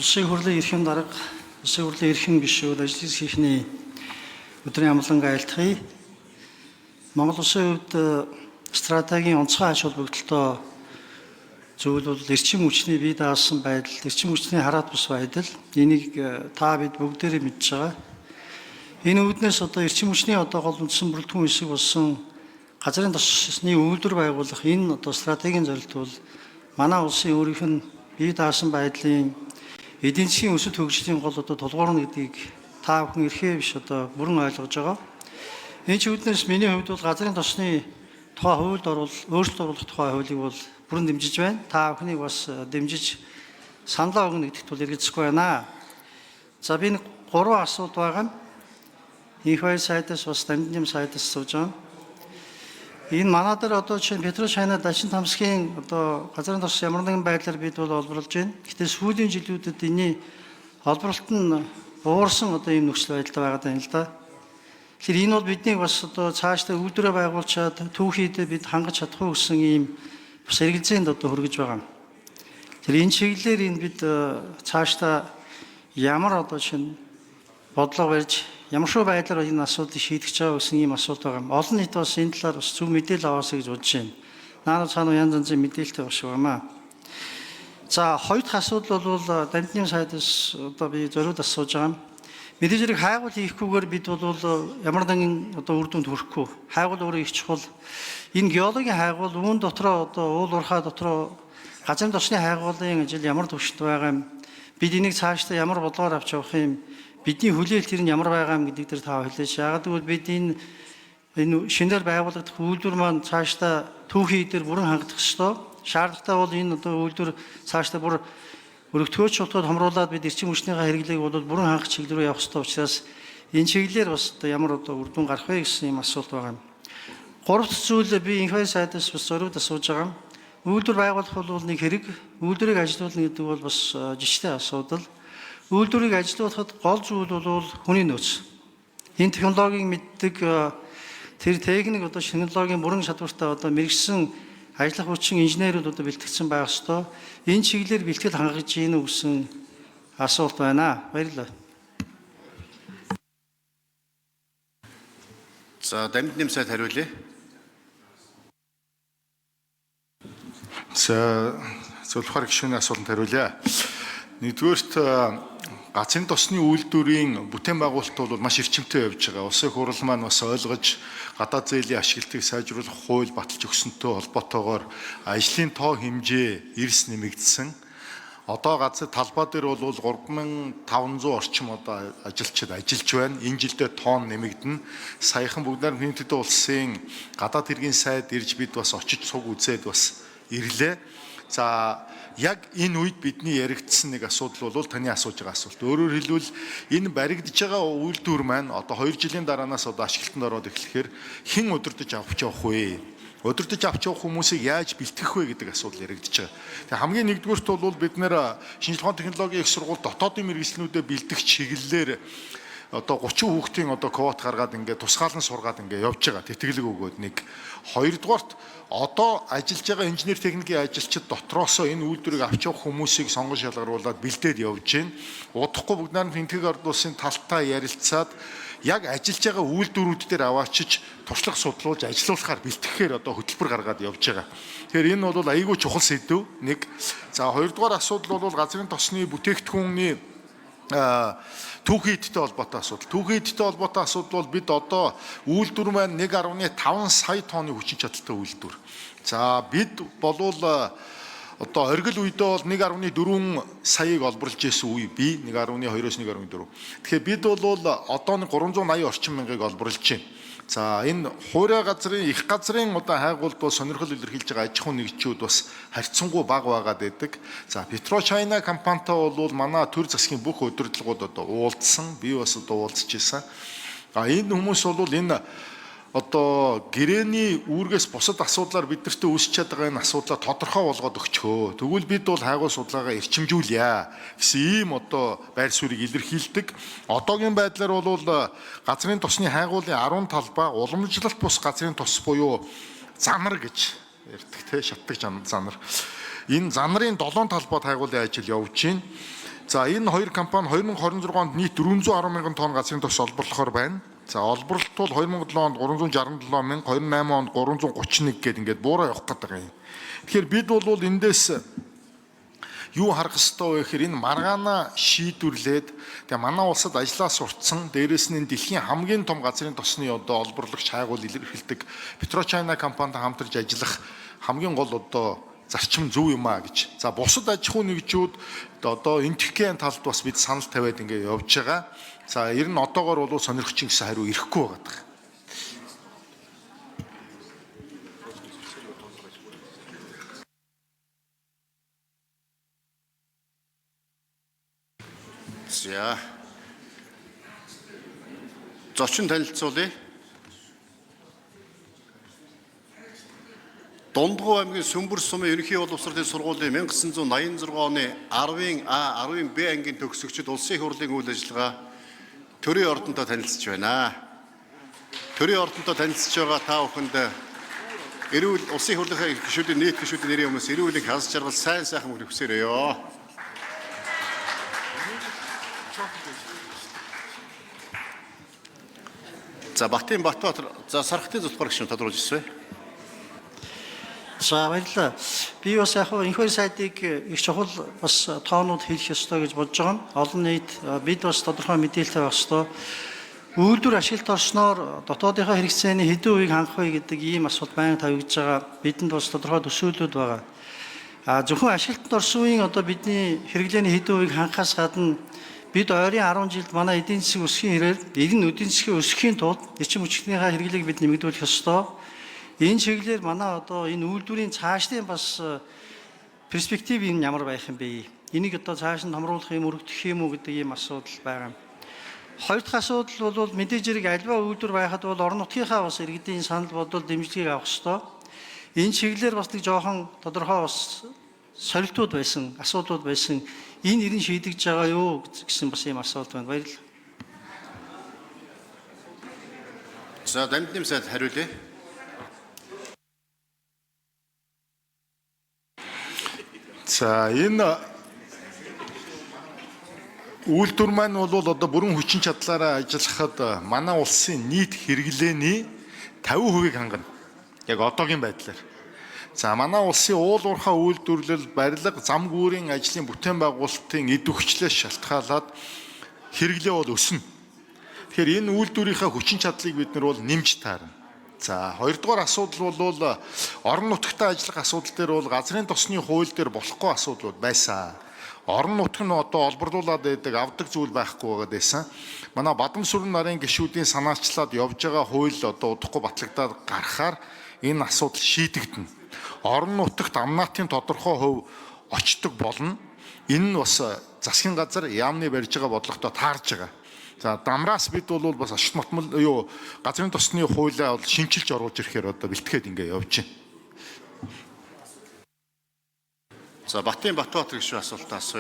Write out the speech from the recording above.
Улсын хурлын эрхэм дарга, улсын хурлын эрхэм гишүүд, ажлын хийхний өдрийн амланг айлтгая. Монгол улсын хувьд стратегийн онцгой ач холбогдолтой зүйл бол эрчим хүчний бие даасан байдал, эрчим хүчний хараат бус байдал. Энийг та бид бүгдээрээ мэдж байгаа. Энэ үүднээс эрчим хүчний гол үндсэн бүрэлдэхүүн хэсэг болсон газрын тосны үйлдвэр байгуулах энэ стратегийн зорилт бол манай улсын өөрийнх нь бие даасан байдлын эдийн засгийн өсөлт хөгжлийн гол тулгуурна гэдгийг та бүхэн эрхээ биш бүрэн ойлгож байгаа. Энэ ч үүднээс миний хувьд бол газрын тосны тухай хуульд өөрчлөлт оруулах тухай хуулийг бол бүрэн дэмжиж байна. Та бүхнийг бас дэмжиж саналаа өгнө гэдэгт бол эргэлзэхгүй байна. За би 3 асуулт байгаа. Инх баяр сайтаас бас дамжин сайтаас сууж байгаа. Энэ манай дээр чинь Петрошайна Дачин Тамсгийн газрын тос ямар нэгэн байдлаар бид бол олборлож байна. Гэхдээ сүүлийн жилүүдэд энэ олборлолт нь буурсан ийм нөхцөл байдалтай байгаа юм л да. Тэгэхээр энэ бол биднийг бас цаашдаа үйлдвэрээ байгуулчаад түүхийдээ бид хангаж чадахгүй гэсэн ийм бас эргэлзээнд хүргэж байгаа. Тэр энэ чиглэлээр бид цаашдаа ямар чинь бодлого барьж ямар шүү байдлаар энэ асуудлыг шийдэж байгаа гэсэн ийм асуулт байгаа юм. Олон нийт бас энэ талаар бас зөв мэдээлэл аваасаа гэж бодож байна. Наадам цаана янз янзын мэдээлэлтэй багш байна. За хоёр дахь асуудал бол дамжин сайтаас би зориуд асууж байгаа юм. Мэдээж хэрэг хайгуул хийхгүйгээр бид бол ямар нэгэн үр дүнд хүрэхгүй. Хайгуул өөрөө их чухал. Энэ геологийн хайгуул үүн дотроо уул уурхай дотроо газрын тосны хайгуулын ажил ямар төвшөнд байгаа юм. Бид энийг цаашдаа ямар бодлогоор авч явах юм. Бидний хүлээлт тэр нь ямар байгаа юм гэдэг дээр та хэлээш. Яагаад гэвэл бид энэ шинээр байгуулагдах үйлдвэр маань цаашдаа түүхий дээр бүрэн хангах ёстой. Шаардлагатай бол энэ үйлдвэр цаашдаа бүр өргөтгөөч шалтгаан хомруулад бид эрчим хүчнийхээ хэрэглээг бол бүрэн хангах чиглэл рүү явах ёстой учраас энэ чиглэлээр бас ямар үр дүн гарах вэ гэсэн юм асуулт байгаа юм. Гурав дахь зүйл би инх баяр сайтаас бас зориуд асууж байгаа юм. Үйлдвэр байгуулах бол нэг хэрэг, үйлдвэрийг ажилуулна гэдэг бол бас жиштэй асуудал. Үйлдвэрийг ажилуулахад гол зүйл бол хүний нөөц. Энэ технологиг мэддэг тэр техник технологийн бүрэн чадвартай мэрэгсэн ажиллах хүчин инженерүүд бэлтгэсэн байх ёстой. Энэ чиглэлээр бэлтгэл хангаж ийн гэсэн асуулт байна. Баярлалаа. За дамжин сайд хариулъя. За зөвлөхөр гишүүний асуултанд хариулъя. Нэгдүгээрт газрын тосны үйлдвэрийн бүтээн байгуулалт бол маш эрчимтэй явж байгаа. Улсын хурал маань бас ойлгож гадаад зээлийн ашиглалтыг сайжруулах хууль баталж өгсөнтэй холбоотойгоор ажлын тоо хэмжээ эрс нэмэгдсэн. Одоо газар талбай дээр бол 3500 орчим ажилчид ажиллаж байна. Энэ жилдээ тоон нэмэгдэнэ. Саяхан бүгд нийтэд улсын гадаад хэргийн сайд ирж бид бас очиж цуг үзээд бас ирлээ. За яг энэ үед бидний яригдсан нэг асуудал бол таны асууж байгаа асуулт. Өөрөөр хэлбэл энэ баригдаж байгаа үйлдвэр маань 2 жилийн дараанаас ашиглалтанд ороод эхлэхээр хэн удирдах авч явах вэ? Удирдах авч явах хүмүүсийг яаж бэлтгэх вэ гэдэг асуудал яригдаж байгаа. Тэгээ хамгийн нэгдүгüүрт бол бид нэр шинжилгээ ухааны технологийн их сургууль дотоодын мэргэжлүүдэд бэлдэх чиглэлээр 30 хүүхдийн квот гаргаад тусгаалan сургаад явж байгаа. Тэтгэлэг өгөөд нэг. Хоёрдугаарт одоо ажиллаж байгаа инженер техникийн ажилчид дотроосоо энэ үйлдвэрийг авч явах хүмүүсийг сонгон шалгаруулад бэлдээд явж байна. Удахгүй бүгд тэнцвэрийн ард улсын талтай ярилцаад яг ажиллаж байгаа үйлдвэрүүд дээр аваачиж туршлага судлуулж ажилуулахаар бэлтгэхээр хөтөлбөр гаргаад явж байгаа. Тэгэхээр энэ бол айгүй чухал сэдв. Нэг. За хоёрдугаар асуудал бол газрын тосны бүтээгдэхүүний түүхийдтэй холбоотой асуудал. Түүхийдтэй холбоотой асуудал бол бид одоо үйлдвэр маань 1.5 сая тонны хүчин чадалтай үйлдвэр. За бид болвол оргил үедээ бол 1.4 саяыг олборлж исэн үе би 1.2-оос 1.4. Тэгэхээр бид бол одоо 380 орчим мянгаыг олборлж байна. За энэ хуурай газрын их газрын хайгуулд бол сонирхол илэрхийлж байгаа аж ахуйн нэгжүүд бас харьцангуй бага байгаад байдаг. За Петрошайна компанитай бол манай төр засгийн бүх удирдлагууд уулзсан. Би бас уулзж ирсэн. Энэ хүмүүс бол энэ гэрээний үүргээс бусад асуудлаар биднэртээ үүсч чаддаг энэ асуудлаа тодорхой болгоод өгчөө. Тэгвэл бид бол хайгуул судалгаагаа эрчимжүүлье гэсэн ийм байр суурийг илэрхийлдэг. Одоогийн байдлаар бол газрын тосны хайгуулын 10 талбай уламжлалт бус газрын тос буюу занар гэж ярьдаг шатдаг занар. Энэ занрын 7 талбайд хайгуулын ажил явж байна. За энэ хоёр компани 2026 онд нийт 410 мянган тонн газрын тос олборлохоор байна. За олборлолт бол 2007 онд 367 мянга, 2008 онд 331 гээд ингээд буураа явах гэдэг юм. Тэгэхээр бид бол эндээс юу харах ёстой вэ гэхээр энэ маргаана шийдвэрлээд тэгээ манай улсад ажиллаа сурцсан дээрээс нь дэлхийн хамгийн том газрын тосны одоо олборлагч хайгуул илэрхийлдэг Петрочайна компанитай хамтарч ажиллах хамгийн гол одоо зарчим зөв юм а гэж. За бусад аж ахуй нэгжүүд одоо энтхгийн талд бас бид санал тавиад ингээ явж байгаа. За ер нь одоогоор бол сонирхч гэсэн хариу ирэхгүй байгаа. За. Зочин танилцуулъя. Дундгов аймгийн Сүмбэр сумын ерөнхий боловсролын сургуулийн 1986 оны 10-ын А, 10-ын Б ангийн төгсөгчид улсын их хурлын үйл ажиллагаа төрийн ордонтой танилцж байна. Төрийн ордонтой танилцж байгаа та бүхэнд эрүүл улсын их хурлын гишүүдийн нийт гишүүдийн нэрийн өмнөөс эрүүл мэндийн хас жаргал сайн сайхан мөрөг хүсээрээ. За Батын Батбаатар за Сархтын зүлхбар гишүүн тодруулж ирсэн. За баярлалаа. Би бас яг энэ хоёр сайдыг их чухал бас тоонууд хэлэх ёстой гэж бодож байгаа. Олон нийт бид бас тодорхой мэдээлэлтэй байх ёстой. Үйлдвэр ашиглалт орсноор дотоодынхаа хэрэгцээний хэдэн үеийг хангах вэ гэдэг ийм асуулт байнга тавигдж байгаа. Бидэнд бас тодорхой төсөөллүүд байгаа. Зөвхөн ашиглалтанд орсон үеийн одоо бидний хэрэглээний хэдэн үеийг хангахаас гадна бид ойрын 10 жилд манай эдийн засгийн өсөхийн хэрээр эдийн засгийн өсөхийн тулд эрчим хүчнийхээ хэрэглээг бид нэмэгдүүлэх ёстой. Энэ чиглэлээр манай одоо энэ үйлдвэрийн цаашдын бас перспектив юм ямар байх юм бэ? Энийг одоо цааш нь томруулах юм, өргөдөх юм уу гэдэг ийм асуудал байгаа. Хоёр дахь асуудал бол мэдээж хэрэг альва үйлдвэр байхад бол орон нутгийнхаа бас иргэдийн санал бодол дэмжлэгийг авах ёстой. Энэ чиглэлээр бас нэг жоохон тодорхой бас сорилтууд байсан, асуудлууд байсан. Энэ ирэн шийдэгдэж байгаа юу гэсэн бас ийм асуулт байна. Баярлалаа. За Дамжны сайд хариулъя. За энэ үйлдвэр маань бол одоо бүрэн хүчин чадлаараа ажиллахад манай улсын нийт хэрэглээний 50%-ийг хангана. Яг одоогийн байдлаар. За манай улсын уул уурхай үйлдвэрлэл, барилга, зам гүүрийн ажлын бүтээн байгуулалтын эд өгчлөөс шалтгаалаад хэрэглээ бол өснө. Тэгэхээр энэ үйлдвэрийнхээ хүчин чадлыг бид нар бол нэмж таарна. За хоёрдугаар асуудал бол орон нутагтаа ажиллах асуудал дээр бол газрын тосны хууль дээр болохгүй асуудлууд байсан. Орон нутг нь одоо олборлуулад байдаг авдаг зүйл байхгүй байгаад байсан. Манай Бадам сүрэн нарын гишүүдийн санаачлаад явж байгаа хууль одоо удахгүй батлагдаад гарахаар энэ асуудал шийдэгдэнэ. Орон нутагт амнаатын тодорхой хувь очдог болно. Энэ нь бас засгийн газар яамны барьж байгаа бодлоготой таарж байгаа. За дамраас бид бол бас ашиг матмал юу газрын тосны хуулиа бол шинчилж оруулж ирэхээр одоо бэлтгээд ингээ явж байна. За Батын Батбаатар гишүүн асуултаа асууя.